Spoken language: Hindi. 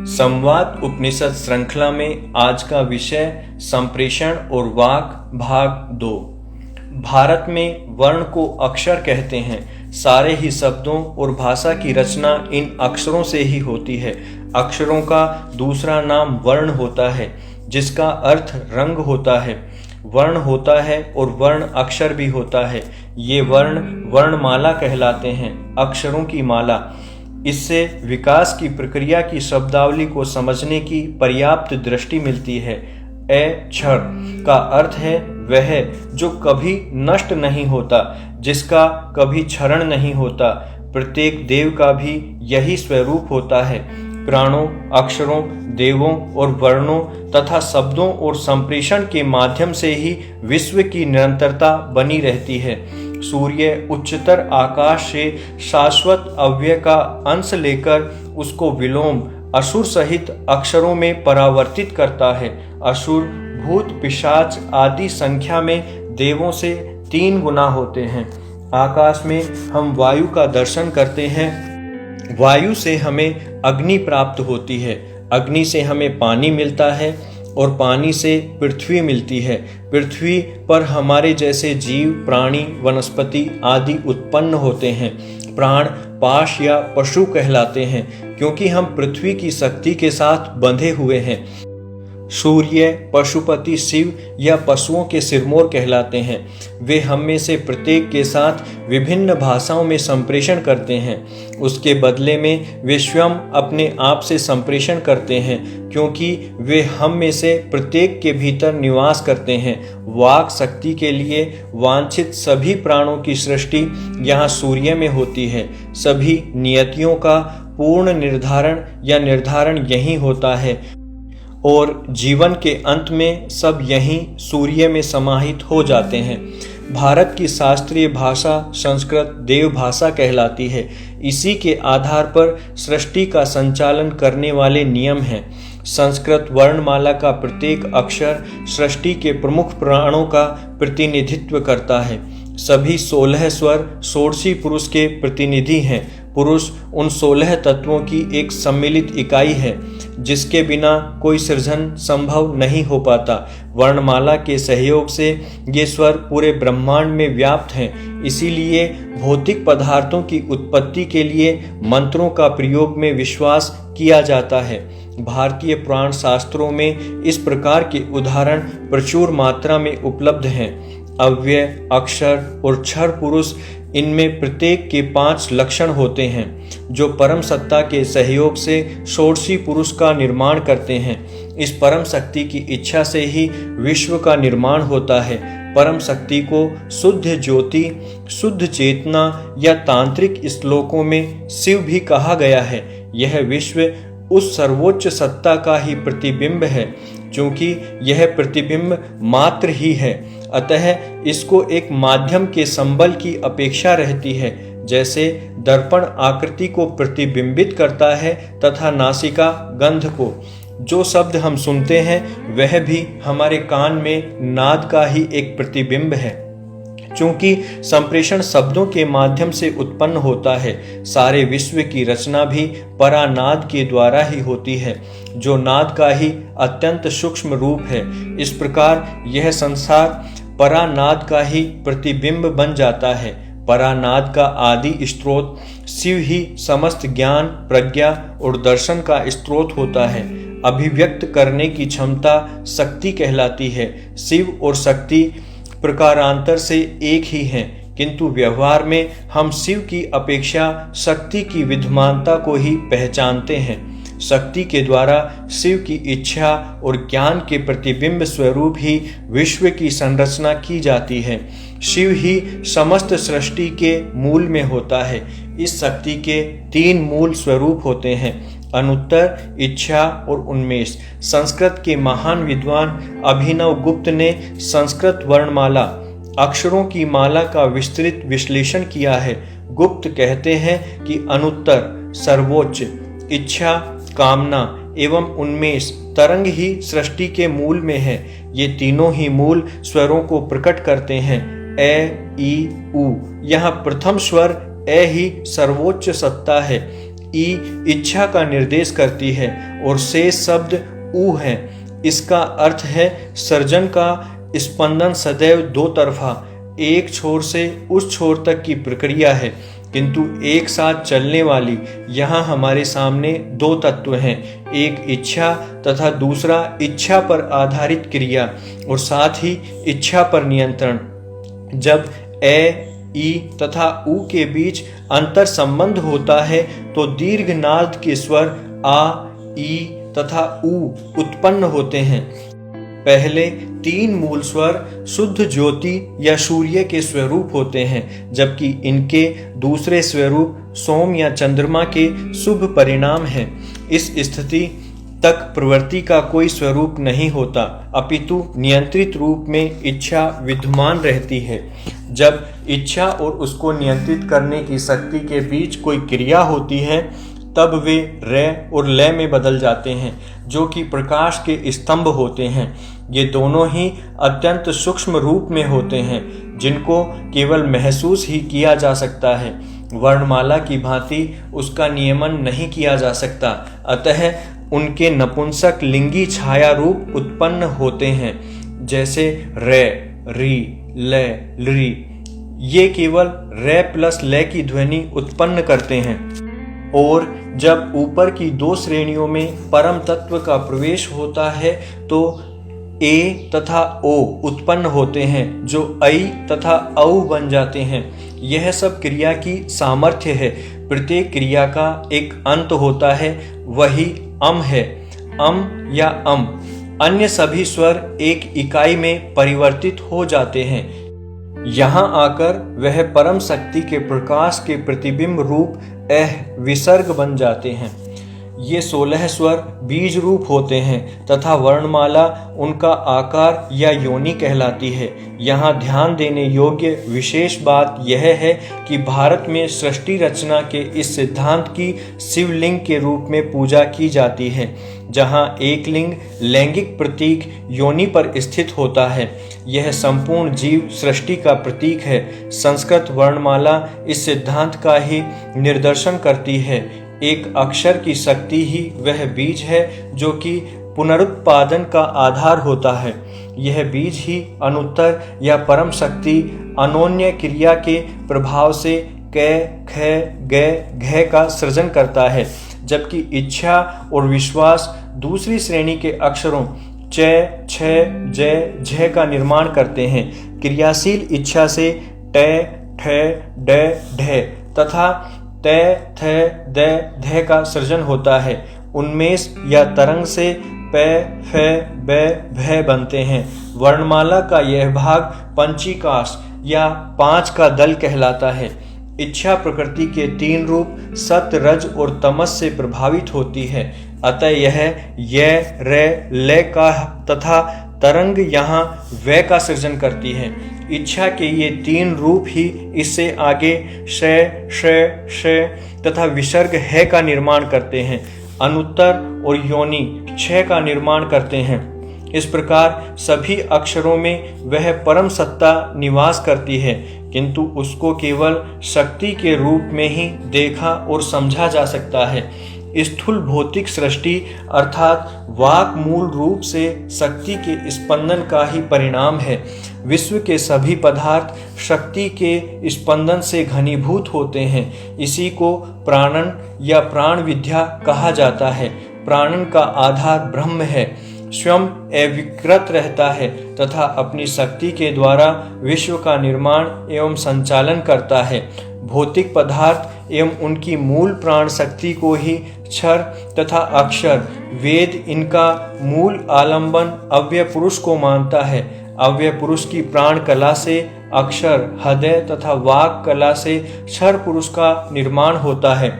संवाद उपनिषद श्रृंखला में आज का विषय संप्रेषण और वाक भाग 2। भारत में वर्ण को अक्षर कहते हैं। सारे ही शब्दों और भाषा की रचना इन अक्षरों से ही होती है। अक्षरों का दूसरा नाम वर्ण होता है, जिसका अर्थ रंग होता है। वर्ण होता है और वर्ण अक्षर भी होता है। ये वर्ण वर्णमाला कहलाते हैं, अक्षरों की माला। इससे विकास की प्रक्रिया की शब्दावली को समझने की पर्याप्त दृष्टि मिलती है। क्षर का अर्थ है वह जो कभी नष्ट नहीं होता, जिसका कभी क्षरण नहीं होता। प्रत्येक देव का भी यही स्वरूप होता है। प्राणों, अक्षरों, देवों और वर्णों तथा शब्दों और संप्रेषण के माध्यम से ही विश्व की निरंतरता बनी रहती है। सूर्य उच्चतर आकाश से शाश्वत अव्यय का अंश लेकर उसको विलोम असुर सहित अक्षरों में परावर्तित करता है। असुर, भूत, पिशाच आदि संख्या में देवों से 3 गुना होते हैं। आकाश में हम वायु का दर्शन करते हैं। वायु से हमें अग्नि प्राप्त होती है, अग्नि से हमें पानी मिलता है और पानी से पृथ्वी मिलती है। पृथ्वी पर हमारे जैसे जीव, प्राणी, वनस्पति आदि उत्पन्न होते हैं। प्राण पाश या पशु कहलाते हैं, क्योंकि हम पृथ्वी की शक्ति के साथ बंधे हुए हैं। सूर्य, पशुपति, शिव या पशुओं के सिरमौर कहलाते हैं। वे हम में से प्रत्येक के साथ विभिन्न भाषाओं में संप्रेषण करते हैं। उसके बदले में वे स्वयं अपने आप से संप्रेषण करते हैं, क्योंकि वे हम में से प्रत्येक के भीतर निवास करते हैं। वाक शक्ति के लिए वांछित सभी प्राणों की सृष्टि यहाँ सूर्य में होती है। सभी नियतियों का पूर्ण निर्धारण या निर्धारण यही होता है और जीवन के अंत में सब यहीं सूर्य में समाहित हो जाते हैं। भारत की शास्त्रीय भाषा संस्कृत देव भाषा कहलाती है। इसी के आधार पर सृष्टि का संचालन करने वाले नियम हैं। संस्कृत वर्णमाला का प्रत्येक अक्षर सृष्टि के प्रमुख प्राणों का प्रतिनिधित्व करता है। सभी 16 स्वर षोडशी पुरुष के प्रतिनिधि हैं। पुरुष उन 16 तत्वों की एक सम्मिलित इकाई है, जिसके बिना कोई सृजन संभव नहीं हो पाता। वर्णमाला के सहयोग से ये स्वर पूरे ब्रह्मांड में व्याप्त हैं। इसीलिए भौतिक पदार्थों की उत्पत्ति के लिए मंत्रों का प्रयोग में विश्वास किया जाता है। भारतीय पुराण शास्त्रों में इस प्रकार के उदाहरण प्रचुर मात्रा में उपलब्ध हैं। अव्यय, अक्षर और क्षर पुरुष, इनमें प्रत्येक के 5 लक्षण होते हैं, जो परम सत्ता के सहयोग से षोडशी पुरुष का निर्माण करते हैं। इस परम शक्ति की इच्छा से ही विश्व का निर्माण होता है। परम शक्ति को शुद्ध ज्योति, शुद्ध चेतना या तांत्रिक श्लोकों में शिव भी कहा गया है। यह विश्व उस सर्वोच्च सत्ता का ही प्रतिबिंब है, क्योंकि यह प्रतिबिंब मात्र ही है। अतः इसको एक माध्यम के संबल की अपेक्षा रहती है। जैसे दर्पण आकृति को प्रतिबिंबित करता है तथा नासिका गंध को। जो शब्द हम सुनते हैं वह भी हमारे कान में नाद का ही एक प्रतिबिंब है। चूंकि संप्रेषण शब्दों के माध्यम से उत्पन्न होता है, सारे विश्व की रचना भी परानाद के द्वारा ही होती है, जो नाद का ही अत्यंत सूक्ष्म रूप है। इस प्रकार यह संसार परानाद का ही प्रतिबिंब बन जाता है। परानाद का आदि स्रोत शिव ही समस्त ज्ञान, प्रज्ञा और दर्शन का स्रोत होता है। अभिव्यक्त करने की क्षमता शक्ति कहलाती है। शिव और शक्ति प्रकारांतर से एक ही हैं, किंतु व्यवहार में हम शिव की अपेक्षा शक्ति की विद्यमानता को ही पहचानते हैं। शक्ति के द्वारा शिव की इच्छा और ज्ञान के प्रतिबिंब स्वरूप ही विश्व की संरचना की जाती है। शिव ही समस्त सृष्टि के मूल में होता है। इस शक्ति के 3 मूल स्वरूप होते हैं: अनुत्तर, इच्छा और उन्मेष। संस्कृत के महान विद्वान अभिनव गुप्त ने संस्कृत वर्णमाला अक्षरों की माला का विस्तृत विश्लेषण किया है। गुप्त कहते हैं कि अनुत्तर सर्वोच्च, इच्छा, कामना एवं उन्मेष तरंग ही सृष्टि के मूल में है। ये तीनों ही मूल स्वरों को प्रकट करते हैं। ए, ई, उ। यहाँ प्रथम स्वर ए ही सर्वोच्च सत्ता है। ई इच्छा का निर्देश करती है और शेष शब्द ऊ है। इसका अर्थ है सर्जन का स्पंदन सदैव दो तरफा, एक छोर से उस छोर तक की प्रक्रिया है, किंतु एक साथ चलने वाली। यहाँ हमारे सामने दो तत्व हैं, एक इच्छा तथा दूसरा इच्छा पर आधारित क्रिया और साथ ही इच्छा पर नियंत्रण। जब ए, ई तथा उ के बीच अंतर संबंध होता है तो दीर्घ नाद के स्वर आ, ई तथा उ उत्पन्न होते हैं। पहले तीन मूल स्वर शुद्ध ज्योति या सूर्य के स्वरूप होते हैं, जबकि इनके दूसरे स्वरूप सोम या चंद्रमा के शुभ परिणाम हैं। इस स्थिति तक प्रवृत्ति का कोई स्वरूप नहीं होता, अपितु नियंत्रित रूप में इच्छा विद्यमान रहती है। जब इच्छा और उसको नियंत्रित करने की शक्ति के बीच कोई क्रिया होती है तब वे रे और लय में बदल जाते हैं, जो कि प्रकाश के स्तंभ होते हैं। ये दोनों ही अत्यंत सूक्ष्म रूप में होते हैं, जिनको केवल महसूस ही किया जा सकता है। वर्णमाला की भांति उसका नियमन नहीं किया जा सकता, अतः उनके नपुंसक लिंगी छाया रूप उत्पन्न होते हैं, जैसे रे, री, ले, री। ये केवल रे प्लस ले की ध्वनि उत्पन्न करते हैं। और जब ऊपर की दो श्रेणियों में परम तत्व का प्रवेश होता है तो ए तथा ओ उत्पन्न होते हैं, जो ऐ तथा औ बन जाते हैं। यह सब क्रिया की सामर्थ्य है। प्रत्येक क्रिया का एक अंत होता है, वही अम है, अम या अम। अन्य सभी स्वर एक इकाई में परिवर्तित हो जाते हैं। यहाँ आकर वह परम शक्ति के प्रकाश के प्रतिबिंब रूप विसर्ग बन जाते हैं। ये 16 स्वर बीज रूप होते हैं तथा वर्णमाला उनका आकार या योनि कहलाती है। यहाँ ध्यान देने योग्य विशेष बात यह है कि भारत में सृष्टि रचना के इस सिद्धांत की शिवलिंग के रूप में पूजा की जाती है, जहाँ एक लिंग लैंगिक प्रतीक योनि पर स्थित होता है। यह संपूर्ण जीव सृष्टि का प्रतीक है। संस्कृत वर्णमाला इस सिद्धांत का ही निर्दर्शन करती है। एक अक्षर की शक्ति ही वह बीज है जो कि पुनरुत्पादन का आधार होता है। यह बीज ही अनुत्तर या परम शक्ति अनोन्य क्रिया के प्रभाव से कै, ख, ग, घ का सृजन करता है, जबकि इच्छा और विश्वास दूसरी श्रेणी के अक्षरों च, छ, ज, झ का निर्माण करते हैं। क्रियाशील इच्छा से ट, ठ, ड, ढ तथा त, थ, द, ध का सृजन होता है। उन्मेष या तरंग से प, फ, ब, भ बनते हैं। वर्णमाला का यह भाग पंचीकाश या 5 का दल कहलाता है। इच्छा प्रकृति के 3 रूप सत्य, रज और तमस से प्रभावित होती है, अतः यह य, रे, ले का तथा तरंग यहाँ व का सृजन करती है। इच्छा के ये 3 रूप ही इससे आगे श, श तथा विसर्ग है का निर्माण करते हैं। अनुत्तर और योनि छ का निर्माण करते हैं। इस प्रकार सभी अक्षरों में वह परम सत्ता निवास करती है, किंतु उसको केवल शक्ति के रूप में ही देखा और समझा जा सकता है। स्थूल भौतिक सृष्टि अर्थात वाक मूल रूप से शक्ति के स्पंदन का ही परिणाम है। विश्व के सभी पदार्थ शक्ति के स्पंदन से घनीभूत होते हैं। इसी को प्राणन या प्राण विद्या कहा जाता है। प्राणन का आधार ब्रह्म है, स्वयं अविकृत रहता है तथा अपनी शक्ति के द्वारा विश्व का निर्माण एवं संचालन करता है। भौतिक पदार्थ एवं उनकी मूल प्राण शक्ति को ही क्षर तथा अक्षर वेद इनका मूल आलंबन अव्यय पुरुष को मानता है। अव्यय पुरुष की प्राण कला से अक्षर, हृदय तथा वाक कला से क्षर पुरुष का निर्माण होता है।